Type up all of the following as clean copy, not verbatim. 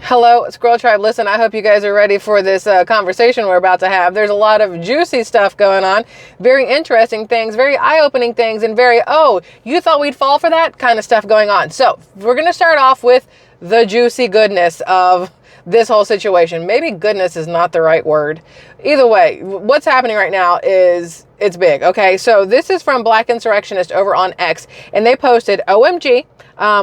Hello, SquirrelTribe. Listen, I hope you guys are ready for this conversation we're about to have. There's a lot of juicy stuff going on, very interesting things, very eye-opening things, and very, oh, you thought we'd fall for that kind of stuff going on. So we're going to start off with the juicy goodness of this whole situation. Maybe goodness is not the right word. Either way, what's happening right now is it's big. Okay, so this is from Black Insurrectionist over on X, and they posted, OMG.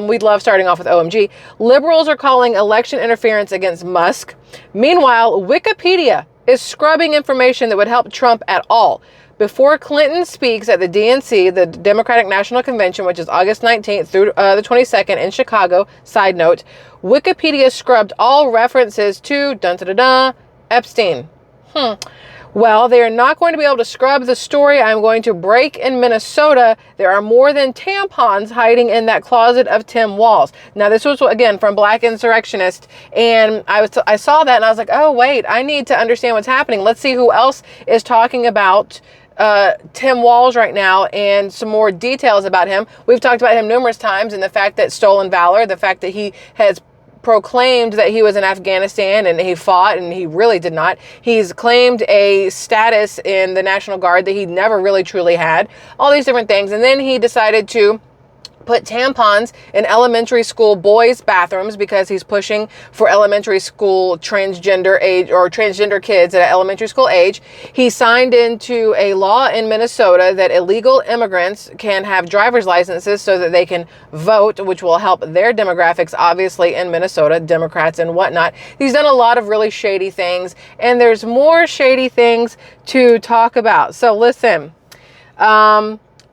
We'd love starting off with OMG. Liberals are calling election interference against Musk. Meanwhile, Wikipedia is scrubbing information that would help Trump at all. Before Clinton speaks at the DNC, the Democratic National Convention, which is August 19th through the 22nd in Chicago, side note, Wikipedia scrubbed all references to dun-da-da-da, Epstein. Well, they are not going to be able to scrub the story I'm going to break in Minnesota. There are more than tampons hiding in that closet of Tim Walz. Now, this was, again, from Black Insurrectionist, and I saw that, and I was like, oh, wait, I need to understand what's happening. Let's see who else is talking about Tim Walz right now and some more details about him. We've talked about him numerous times, and the fact that stolen valor, the fact that he has proclaimed that he was in Afghanistan and he fought, and he really did not. He's claimed a status in the National Guard that he never really truly had. All these different things. And then he decided to put tampons in elementary school boys' bathrooms because he's pushing for elementary school transgender age or transgender kids at an elementary school age. He signed into a law in Minnesota that illegal immigrants can have driver's licenses so that they can vote, which will help their demographics, obviously, in Minnesota, Democrats and whatnot. He's done a lot of really shady things, and there's more shady things to talk about. So listen,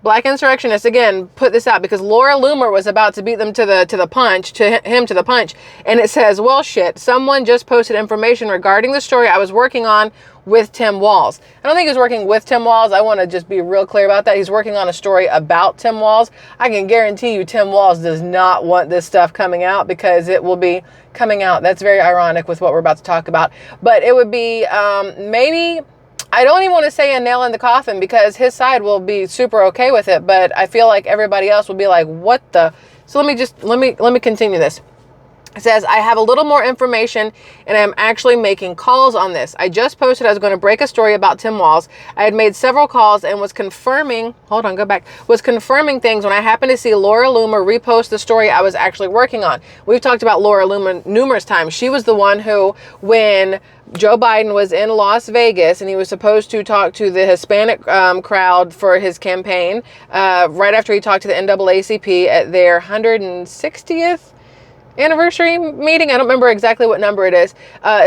Black Insurrectionists, again, put this out because Laura Loomer was about to beat them to the punch. And it says, well, shit, someone just posted information regarding the story I was working on with Tim Walz. I don't think he's working with Tim Walz. I want to just be real clear about that. He's working on a story about Tim Walz. I can guarantee you Tim Walz does not want this stuff coming out because it will be coming out. That's very ironic with what we're about to talk about. But it would be maybe... I don't even want to say a nail in the coffin because his side will be super okay with it, but I feel like everybody else will be like, what the? So let me continue this. It says, I have a little more information and I'm actually making calls on this. I just posted I was going to break a story about Tim Walz. I had made several calls and was confirming things when I happened to see Laura Loomer repost the story I was actually working on. We've talked about Laura Loomer numerous times. She was the one who, when Joe Biden was in Las Vegas and he was supposed to talk to the Hispanic crowd for his campaign, right after he talked to the NAACP at their 160th anniversary meeting, I don't remember exactly what number it is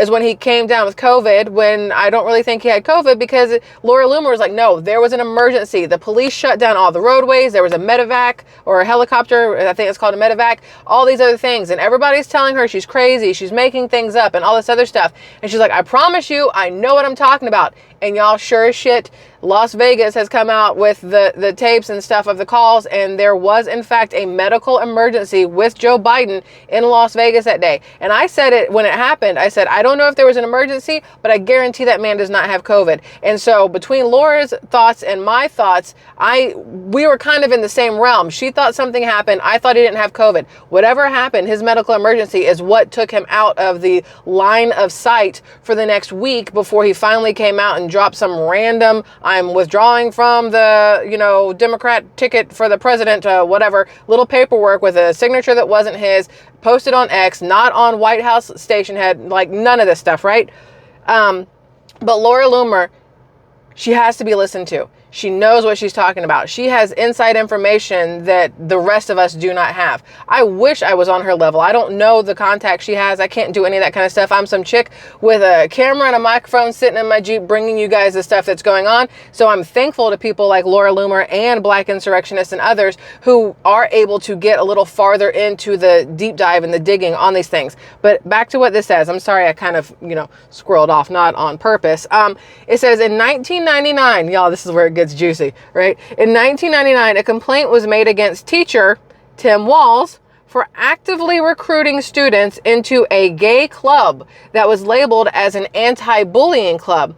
when he came down with COVID, when I don't really think he had COVID because Laura Loomer was like, no, there was an emergency. The police shut down all the roadways. There was a medevac or a helicopter. I think it's called a medevac, all these other things. And everybody's telling her she's crazy. She's making things up and all this other stuff. And she's like, I promise you, I know what I'm talking about. And y'all, sure as shit, Las Vegas has come out with the tapes and stuff of the calls, and there was in fact a medical emergency with Joe Biden in Las Vegas that day. And I said it when it happened. I said, I don't know if there was an emergency, but I guarantee that man does not have COVID. And so between Laura's thoughts and my thoughts, we were kind of in the same realm. She thought something happened. I thought he didn't have COVID. Whatever happened, his medical emergency is what took him out of the line of sight for the next week before he finally came out and dropped some random, I'm withdrawing from the, Democrat ticket for the president, whatever, little paperwork with a signature that wasn't his, posted on X, not on White House station head, like none of this stuff, right? But Laura Loomer, she has to be listened to. She knows what she's talking about. She has inside information that the rest of us do not have. I wish I was on her level. I don't know the contacts she has. I can't do any of that kind of stuff. I'm some chick with a camera and a microphone sitting in my Jeep bringing you guys the stuff that's going on. So I'm thankful to people like Laura Loomer and Black Insurrectionists and others who are able to get a little farther into the deep dive and the digging on these things. But back to what this says. I'm sorry I kind of, squirreled off, not on purpose. It says in 1999, y'all, this is where it gets juicy, right? In 1999, a complaint was made against teacher Tim Walz for actively recruiting students into a gay club that was labeled as an anti-bullying club.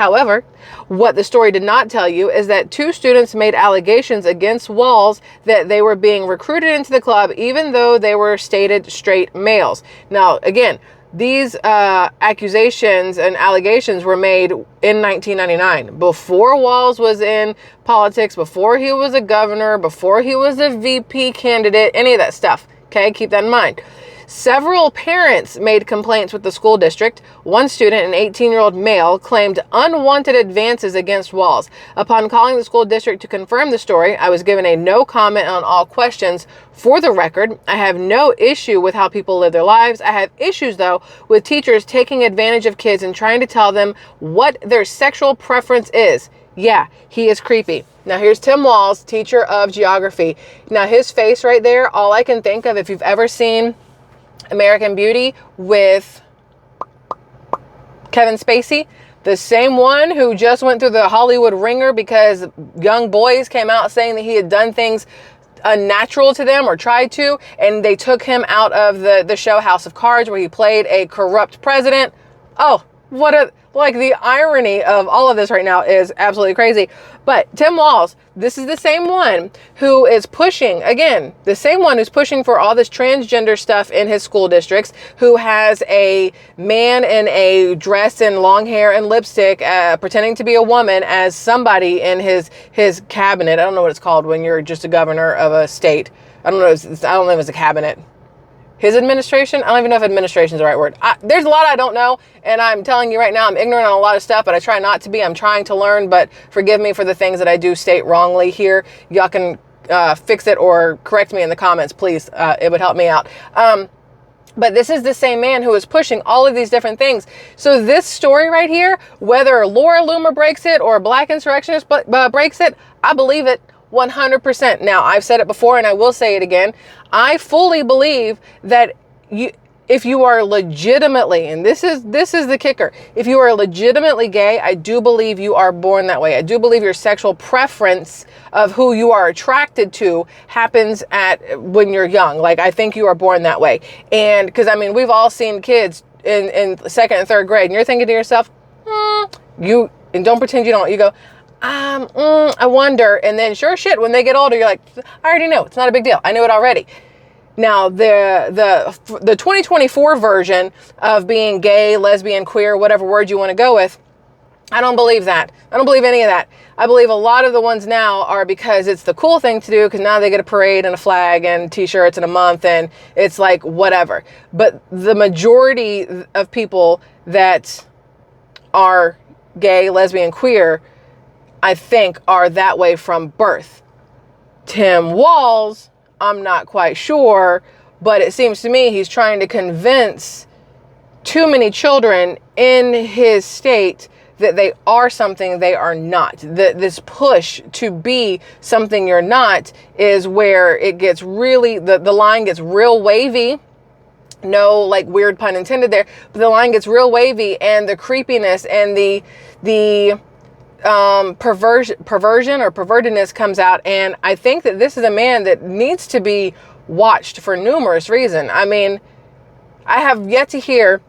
However, what the story did not tell you is that 2 students made allegations against Walls that they were being recruited into the club even though they were stated straight males. Now, again, these accusations and allegations were made in 1999, before Walls was in politics, before he was a governor, before he was a VP candidate, any of that stuff. Okay, keep that in mind. Several parents made complaints with the school district. One student, an 18-year-old male, claimed unwanted advances against Walls. Upon calling the school district to confirm the story, I was given a no comment on all questions. For the record, I have no issue with how people live their lives. I have issues, though, with teachers taking advantage of kids and trying to tell them what their sexual preference is. Yeah, he is creepy. Now here's Tim Walls, teacher of geography. Now his face right there, all I can think of, if you've ever seen American Beauty with Kevin Spacey, the same one who just went through the Hollywood ringer because young boys came out saying that he had done things unnatural to them or tried to, and they took him out of the show House of Cards where he played a corrupt president. Oh, like the irony of all of this right now is absolutely crazy. But Tim Walls, this is the same one who is pushing, again, the same one who's pushing for all this transgender stuff in his school districts, who has a man in a dress and long hair and lipstick pretending to be a woman as somebody in his cabinet. I don't know what it's called when you're just a governor of a state. I don't know if it's a cabinet. His administration? I don't even know if administration is the right word. There's a lot I don't know, and I'm telling you right now, I'm ignorant on a lot of stuff, but I try not to be. I'm trying to learn, but forgive me for the things that I do state wrongly here. Y'all can fix it or correct me in the comments, please. It would help me out. But this is the same man who is pushing all of these different things. So this story right here, whether Laura Loomer breaks it or Black Insurrectionist breaks it, I believe it 100%. Now, I've said it before and I will say it again. I fully believe that if you are legitimately, and this is the kicker, if you are legitimately gay, I do believe you are born that way. I do believe your sexual preference of who you are attracted to happens when you're young. Like, I think you are born that way. And because, I mean, we've all seen kids in 2nd and 3rd grade, and you're thinking to yourself, and don't pretend you don't. You go, I wonder. And then sure shit, when they get older, you're like, I already know. It's not a big deal. I knew it already. Now, the 2024 version of being gay, lesbian, queer, whatever word you want to go with, I don't believe that. I don't believe any of that. I believe a lot of the ones now are because it's the cool thing to do, because now they get a parade and a flag and t-shirts in a month, and it's like whatever. But the majority of people that are gay, lesbian, queer, I think are that way from birth. Tim Walls, I'm not quite sure, but it seems to me he's trying to convince too many children in his state that they are something they are not. This push to be something you're not is where it gets really, the line gets real wavy. No, like, weird pun intended there, but the line gets real wavy, and the creepiness and the perversion or pervertedness comes out. And I think that this is a man that needs to be watched for numerous reasons. I mean, I have yet to hear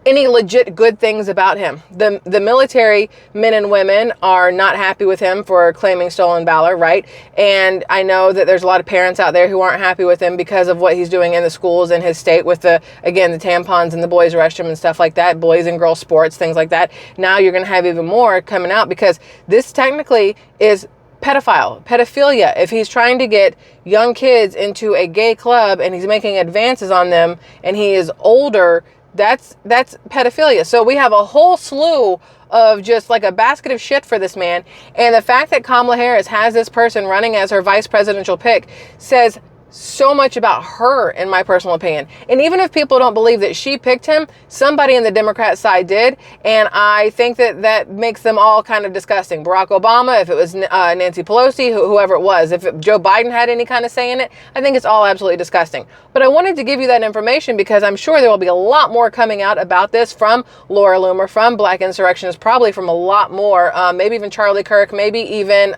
any legit good things about him. The military men and women are not happy with him for claiming stolen valor, right? And I know that there's a lot of parents out there who aren't happy with him because of what he's doing in the schools in his state with the tampons in the boys' restroom and stuff like that, boys and girls sports, things like that. Now you're going to have even more coming out because this technically is pedophilia. If he's trying to get young kids into a gay club and he's making advances on them and he is older, that's pedophilia. So we have a whole slew of just like a basket of shit for this man. And the fact that Kamala Harris has this person running as her vice presidential pick says so much about her, in my personal opinion. And even if people don't believe that she picked him, somebody in the Democrat side did. And I think that makes them all kind of disgusting. Barack Obama, if it was Nancy Pelosi, whoever it was, if Joe Biden had any kind of say in it, I think it's all absolutely disgusting. But I wanted to give you that information because I'm sure there will be a lot more coming out about this from Laura Loomer, from Black Insurrectionists, probably from a lot more, maybe even Charlie Kirk, maybe even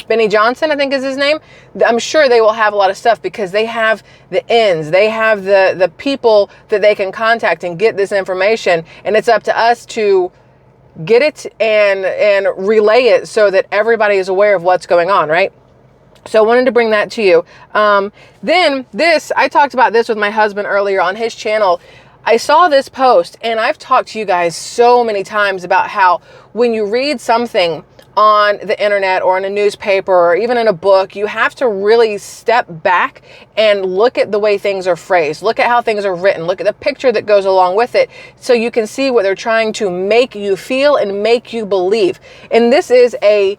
Benny Johnson, I think is his name. I'm sure they will have a lot of stuff because they have the ends. They have the people that they can contact and get this information. And it's up to us to get it and relay it so that everybody is aware of what's going on, right? So I wanted to bring that to you. Then this, I talked about this with my husband earlier on his channel. I saw this post, and I've talked to you guys so many times about how when you read something on the internet or in a newspaper or even in a book, you have to really step back and look at the way things are phrased. Look at how things are written. Look at the picture that goes along with it so you can see what they're trying to make you feel and make you believe. And this is a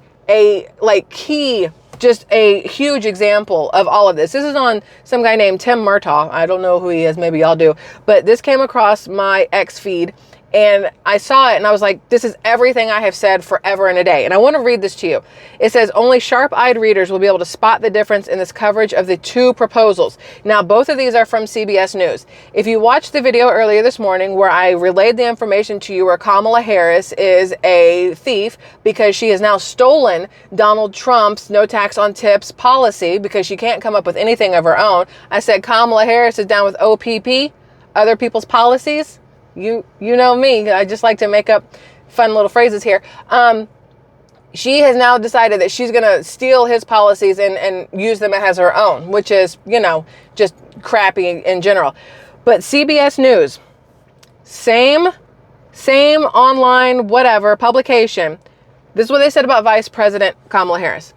like key, just a huge example of all of this. This is on some guy named Tim Murtaugh. I don't know who he is. Maybe y'all do. But this came across my X feed, and I saw it and I was like, this is everything I have said forever and a day. And I want to read this to you. It says, only sharp-eyed readers will be able to spot the difference in this coverage of the two proposals. Now, both of these are from CBS News. If you watched the video earlier this morning where I relayed the information to you where Kamala Harris is a thief because she has now stolen Donald Trump's no tax on tips policy because she can't come up with anything of her own. I said Kamala Harris is down with OPP, other people's policies. You know me, I just like to make up fun little phrases here. She has now decided that she's going to steal his policies and use them as her own, which is, you know, just crappy in general. But CBS News, same online, whatever, publication. This is what they said about Vice President Kamala Harris.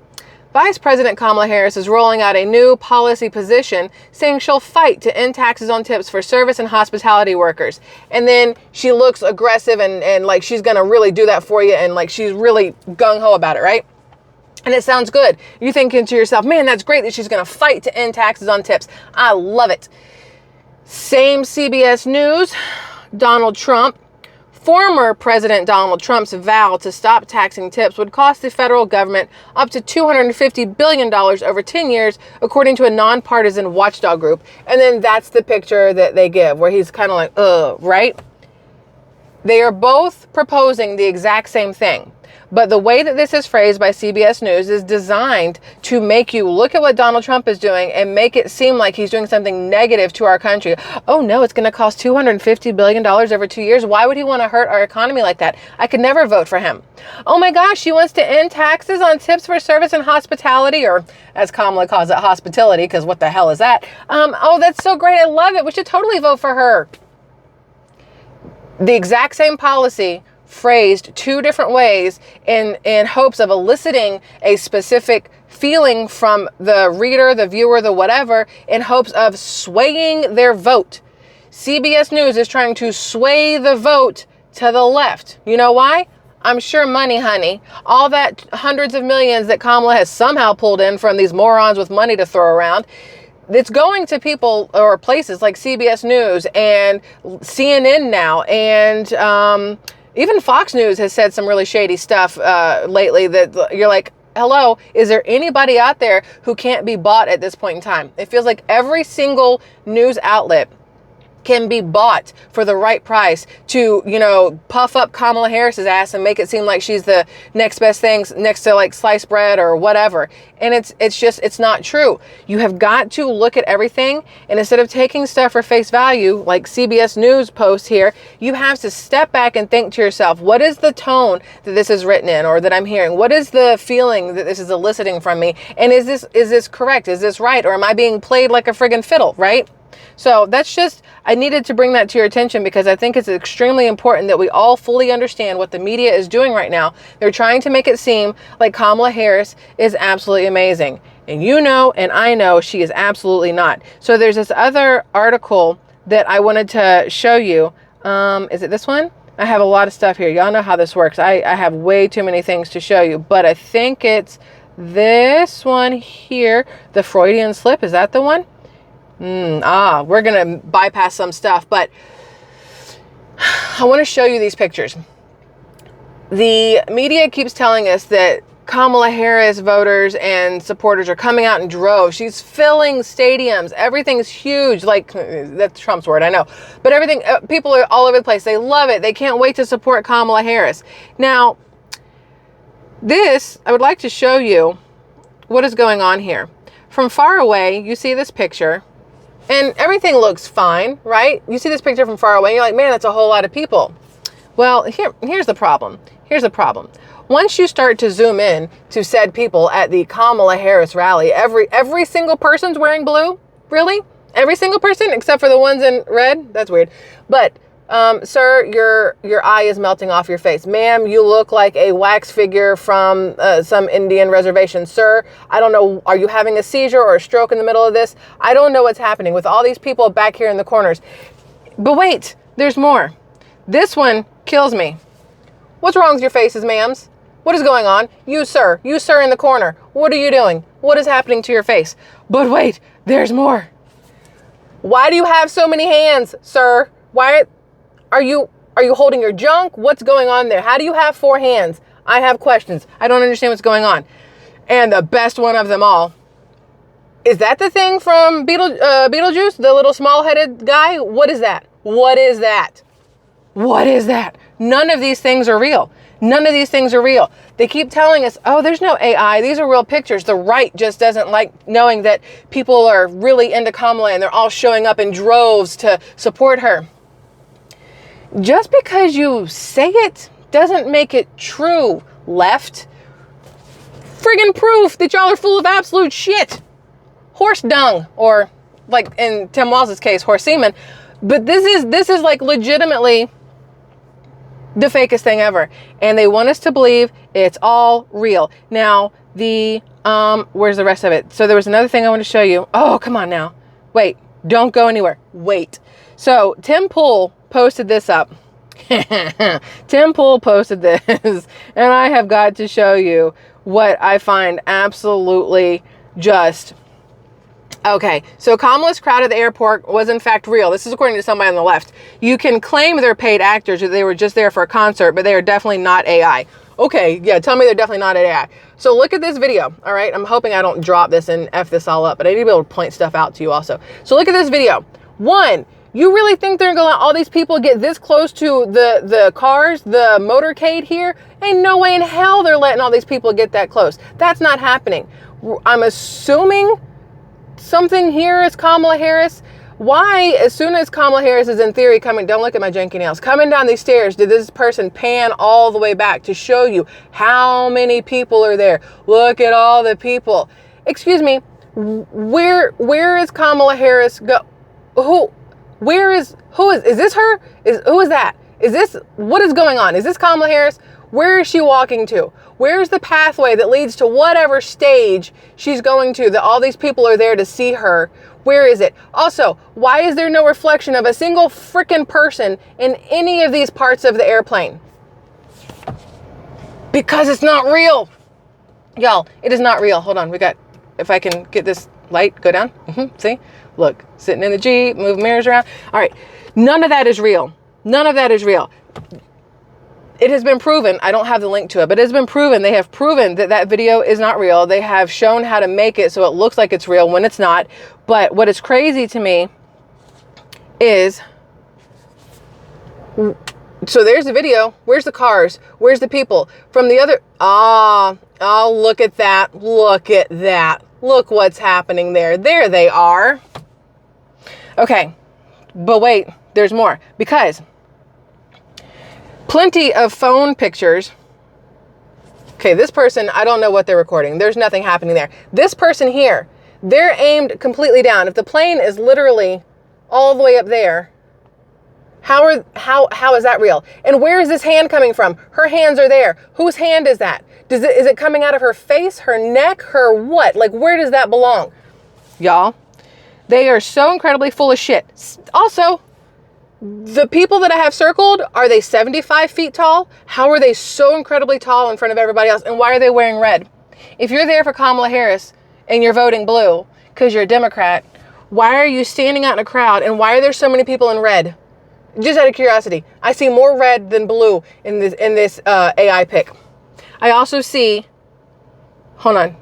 Vice President Kamala Harris is rolling out a new policy position saying she'll fight to end taxes on tips for service and hospitality workers. And then she looks aggressive and like she's going to really do that for you. And like she's really gung-ho about it, right? And it sounds good. You're thinking to yourself, man, that's great that she's going to fight to end taxes on tips. I love it. Same CBS News, Donald Trump. Former President Donald Trump's vow to stop taxing tips would cost the federal government up to $250 billion over 10 years, according to a nonpartisan watchdog group. And then that's the picture that they give, where he's kind of like, right? They are both proposing the exact same thing. But the way that this is phrased by CBS News is designed to make you look at what Donald Trump is doing and make it seem like he's doing something negative to our country. Oh no, it's going to cost $250 billion over 2 years. Why would he want to hurt our economy like that? I could never vote for him. Oh my gosh, he wants to end taxes on tips for service and hospitality, or as Kamala calls it, hospitality, because what the hell is that? Oh, that's so great. I love it. We should totally vote for her. The exact same policy phrased two different ways in hopes of eliciting a specific feeling from the reader, the viewer, the whatever, in hopes of swaying their vote. CBS News is trying to sway the vote to the left. You know why? I'm sure money, honey. All that hundreds of millions that Kamala has somehow pulled in from these morons with money to throw around, it's going to people or places like CBS News and CNN now, and even Fox News has said some really shady stuff lately that you're like, hello, is there anybody out there who can't be bought at this point in time? It feels like every single news outlet can be bought for the right price to, you know, puff up Kamala Harris's ass and make it seem like she's the next best thing next to like sliced bread or whatever. And it's not true. You have got to look at everything, and instead of taking stuff for face value, like CBS News posts here, you have to step back and think to yourself, what is the tone that this is written in or that I'm hearing? What is the feeling that this is eliciting from me? And is this correct? Is this right? Or am I being played like a friggin' fiddle, right? So that's just, I needed to bring that to your attention because I think it's extremely important that we all fully understand what the media is doing right now. They're trying to make it seem like Kamala Harris is absolutely amazing. And you know, and I know she is absolutely not. So there's this other article that I wanted to show you. Is it this one? I have a lot of stuff here. Y'all know how this works. I have way too many things to show you, but I think it's this one here. The Freudian slip. Is that the one? We're going to bypass some stuff, but I want to show you these pictures. The media keeps telling us that Kamala Harris voters and supporters are coming out in droves. She's filling stadiums. Everything's huge. Like, that's Trump's word, I know. But everything, people are all over the place. They love it. They can't wait to support Kamala Harris. Now, I would like to show you what is going on here. From far away, you see this picture. And everything looks fine, right? You see this picture from far away, and you're like, man, that's a whole lot of people. Well, here's the problem. Here's the problem. Once you start to zoom in to said people at the Kamala Harris rally, every single person's wearing blue? Really? Every single person except for the ones in red? That's weird. But sir, your eye is melting off your face. Ma'am, you look like a wax figure from some Indian reservation. Sir, I don't know, are you having a seizure or a stroke in the middle of this? I don't know what's happening with all these people back here in the corners. But wait, there's more. This one kills me. What's wrong with your faces, ma'ams? What is going on? You sir in the corner. What are you doing? What is happening to your face? But wait, there's more. Why do you have so many hands, sir? Why are you holding your junk? What's going on there? How do you have 4 hands? I have questions. I don't understand what's going on. And the best one of them all, is that the thing from Beetlejuice? The little small-headed guy? What is that? What is that? What is that? None of these things are real. None of these things are real. They keep telling us, oh, there's no AI. These are real pictures. The right just doesn't like knowing that people are really into Kamala and they're all showing up in droves to support her. Just because you say it doesn't make it true, left. Friggin' proof that y'all are full of absolute shit. Horse dung, or like in Tim Wall's case, horse semen. But this is like legitimately the fakest thing ever. And they want us to believe it's all real. Now, where's the rest of it? So there was another thing I want to show you. Oh, come on now. Wait, don't go anywhere. Wait. So Tim Pool posted this up. Tim Pool posted this, and I have got to show you what I find absolutely just... Okay, so Kamala's crowd at the airport was in fact real. This is according to somebody on the left. You can claim they're paid actors or they were just there for a concert, but they are definitely not AI. Okay, yeah, tell me they're definitely not AI. So look at this video, all right? I'm hoping I don't drop this and F this all up, but I need to be able to point stuff out to you also. So look at this video. 1, you really think they're gonna let all these people get this close to the cars, the motorcade here? Ain't no way in hell they're letting all these people get that close. That's not happening. I'm assuming something here is Kamala Harris. Why, as soon as Kamala Harris is in theory coming, don't look at my janky nails, coming down these stairs, did this person pan all the way back to show you how many people are there? Look at all the people. Excuse me, where is Kamala Harris go? Who is this her? Who is that? What is going on? Is this Kamala Harris? Where is she walking to? Where's the pathway that leads to whatever stage she's going to, that all these people are there to see her? Where is it? Also, why is there no reflection of a single freaking person in any of these parts of the airplane? Because it's not real. Y'all, it is not real. Hold on, if I can get this light, go down. See? Look, sitting in the Jeep, move mirrors around. All right, none of that is real. None of that is real. It has been proven, I don't have the link to it, but it has been proven, they have proven that video is not real. They have shown how to make it so it looks like it's real when it's not. But what is crazy to me is, so there's the video. Where's the cars? Where's the people? From the other, oh, look at that. Look at that. Look what's happening there. There they are. Okay, but wait, there's more. Because plenty of phone pictures. Okay, this person, I don't know what they're recording. There's nothing happening there. This person here, they're aimed completely down. If the plane is literally all the way up there, how is that real? And where is this hand coming from? Her hands are there. Whose hand is that? Is it coming out of her face, her neck, her what? Like, where does that belong? Y'all, they are so incredibly full of shit. Also, the people that I have circled, are they 75 feet tall? How are they so incredibly tall in front of everybody else? And why are they wearing red? If you're there for Kamala Harris and you're voting blue because you're a Democrat, why are you standing out in a crowd? And why are there so many people in red? Just out of curiosity, I see more red than blue in this AI pic. I also see, hold on.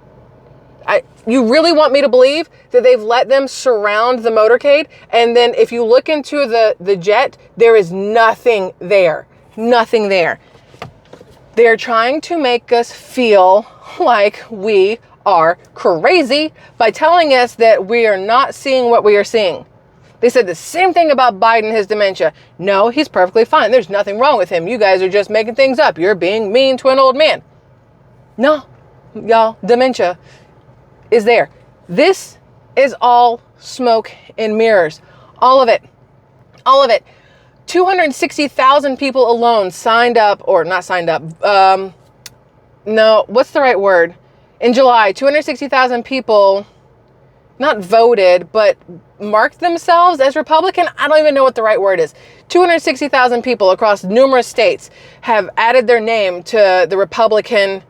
You really want me to believe that they've let them surround the motorcade, and then if you look into the jet, there is nothing there. Nothing there. They're trying to make us feel like we are crazy by telling us that we are not seeing what we are seeing. They said the same thing about Biden, his dementia. No, he's perfectly fine. There's nothing wrong with him. You guys are just making things up. You're being mean to an old man. No, y'all, dementia is there. This is all smoke and mirrors. All of it. All of it. 260,000 people alone signed up, or not signed up. No, what's the right word? In July, 260,000 people not voted, but marked themselves as Republican. I don't even know what the right word is. 260,000 people across numerous states have added their name to the Republican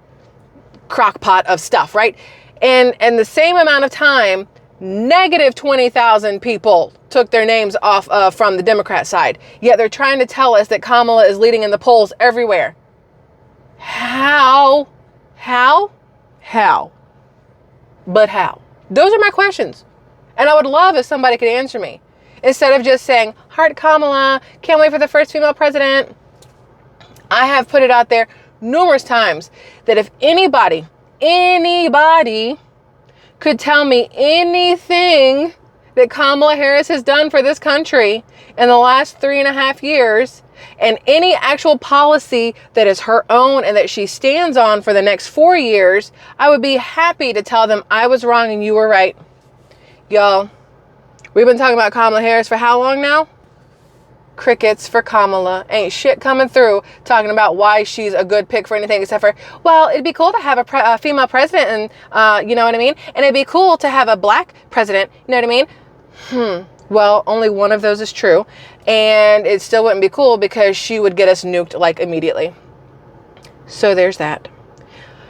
crockpot of stuff, right? And the same amount of time, negative 20,000 people took their names off from the Democrat side. Yet they're trying to tell us that Kamala is leading in the polls everywhere. How? But how? Those are my questions. And I would love if somebody could answer me. Instead of just saying, heart Kamala, can't wait for the first female president. I have put it out there numerous times that if anybody could tell me anything that Kamala Harris has done for this country in the last 3.5 years, and any actual policy that is her own and that she stands on for the next 4 years, I would be happy to tell them I was wrong and you were right. Y'all, we've been talking about Kamala Harris for how long now? Crickets for Kamala. Ain't shit coming through talking about why she's a good pick for anything except for, well, it'd be cool to have a female president and, you know what I mean? And it'd be cool to have a black president, you know what I mean? Well, only one of those is true. And it still wouldn't be cool because she would get us nuked like immediately. So there's that.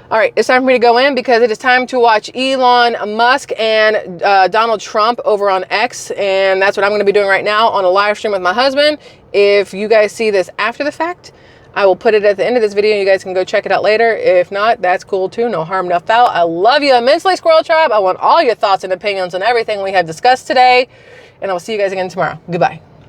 All right, it's time for me to go in because it is time to watch Elon Musk and Donald Trump over on X. And that's what I'm going to be doing right now on a live stream with my husband. If you guys see this after the fact, I will put it at the end of this video. You guys can go check it out later. If not, that's cool too. No harm, no foul. I love you immensely, Squirrel Tribe. I want all your thoughts and opinions on everything we have discussed today. And I will see you guys again tomorrow. Goodbye.